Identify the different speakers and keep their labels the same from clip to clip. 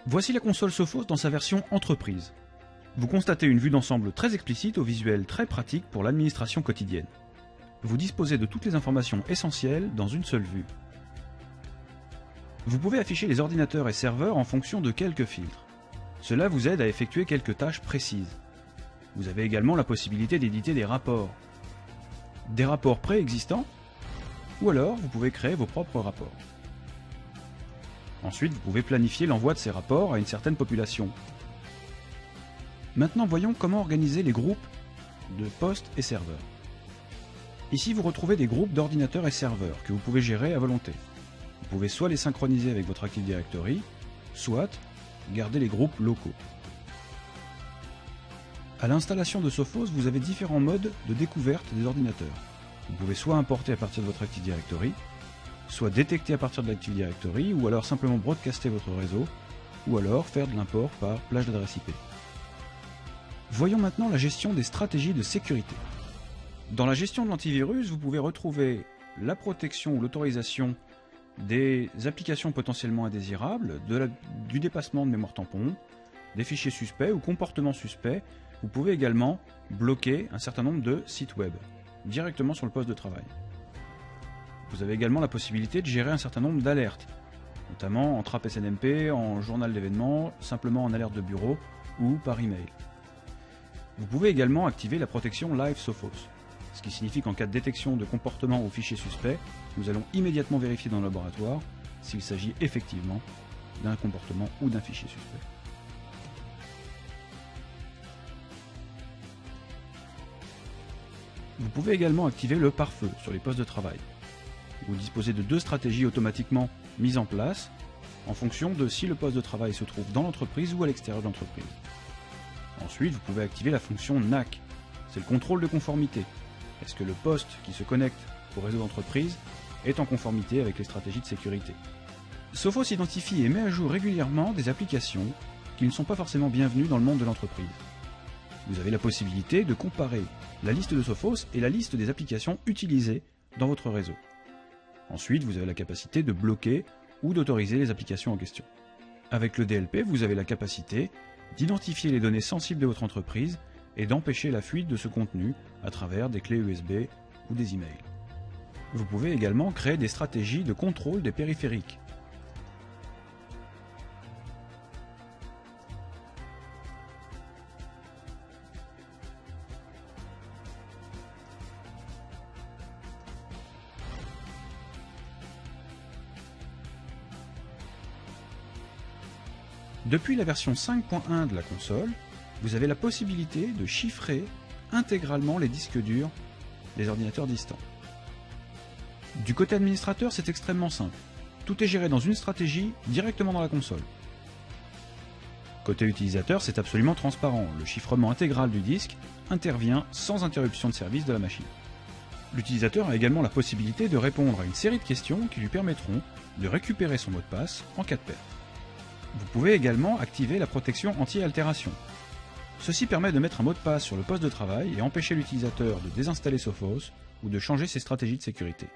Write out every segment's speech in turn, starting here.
Speaker 1: Voici la console Sophos dans sa version entreprise. Vous constatez une vue d'ensemble très explicite au visuel très pratique pour l'administration quotidienne. Vous disposez de toutes les informations essentielles dans une seule vue. Vous pouvez afficher les ordinateurs et serveurs en fonction de quelques filtres. Cela vous aide à effectuer quelques tâches précises. Vous avez également la possibilité d'éditer des rapports préexistants, ou alors vous pouvez créer vos propres rapports. Ensuite, vous pouvez planifier l'envoi de ces rapports à une certaine population. Maintenant, voyons comment organiser les groupes de postes et serveurs. Ici, vous retrouvez des groupes d'ordinateurs et serveurs que vous pouvez gérer à volonté. Vous pouvez soit les synchroniser avec votre Active Directory, soit garder les groupes locaux. À l'installation de Sophos, vous avez différents modes de découverte des ordinateurs. Vous pouvez soit importer à partir de votre Active Directory, soit détecter à partir de l'Active Directory, ou alors simplement broadcaster votre réseau, ou alors faire de l'import par plage d'adresse IP. Voyons maintenant la gestion des stratégies de sécurité. Dans la gestion de l'antivirus, vous pouvez retrouver la protection ou l'autorisation des applications potentiellement indésirables, du dépassement de mémoire tampon, des fichiers suspects ou comportements suspects. Vous pouvez également bloquer un certain nombre de sites web directement sur le poste de travail. Vous avez également la possibilité de gérer un certain nombre d'alertes, notamment en trappe SNMP, en journal d'événements, simplement en alerte de bureau ou par email. Vous pouvez également activer la protection Live Sophos, ce qui signifie qu'en cas de détection de comportement ou fichier suspect, nous allons immédiatement vérifier dans le laboratoire s'il s'agit effectivement d'un comportement ou d'un fichier suspect. Vous pouvez également activer le pare-feu sur les postes de travail. Vous disposez de deux stratégies automatiquement mises en place en fonction de si le poste de travail se trouve dans l'entreprise ou à l'extérieur de l'entreprise. Ensuite, vous pouvez activer la fonction NAC, c'est le contrôle de conformité. Est-ce que le poste qui se connecte au réseau d'entreprise est en conformité avec les stratégies de sécurité? Sophos identifie et met à jour régulièrement des applications qui ne sont pas forcément bienvenues dans le monde de l'entreprise. Vous avez la possibilité de comparer la liste de Sophos et la liste des applications utilisées dans votre réseau. Ensuite, vous avez la capacité de bloquer ou d'autoriser les applications en question. Avec le DLP, vous avez la capacité d'identifier les données sensibles de votre entreprise et d'empêcher la fuite de ce contenu à travers des clés USB ou des emails. Vous pouvez également créer des stratégies de contrôle des périphériques. Depuis la version 5.1 de la console, vous avez la possibilité de chiffrer intégralement les disques durs des ordinateurs distants. Du côté administrateur, c'est extrêmement simple. Tout est géré dans une stratégie directement dans la console. Côté utilisateur, c'est absolument transparent. Le chiffrement intégral du disque intervient sans interruption de service de la machine. L'utilisateur a également la possibilité de répondre à une série de questions qui lui permettront de récupérer son mot de passe en cas de perte. Vous pouvez également activer la protection anti-altération. Ceci permet de mettre un mot de passe sur le poste de travail et empêcher l'utilisateur de désinstaller Sophos ou de changer ses stratégies de sécurité.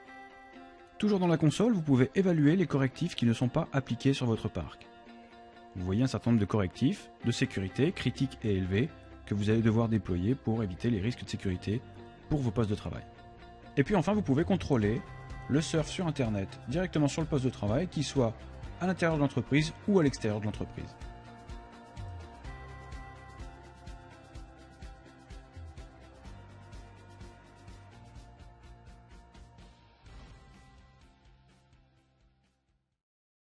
Speaker 1: Toujours dans la console, vous pouvez évaluer les correctifs qui ne sont pas appliqués sur votre parc. Vous voyez un certain nombre de correctifs de sécurité critiques et élevés que vous allez devoir déployer pour éviter les risques de sécurité pour vos postes de travail. Et puis enfin, vous pouvez contrôler le surf sur Internet directement sur le poste de travail, qu'il soit à l'intérieur de l'entreprise ou à l'extérieur de l'entreprise.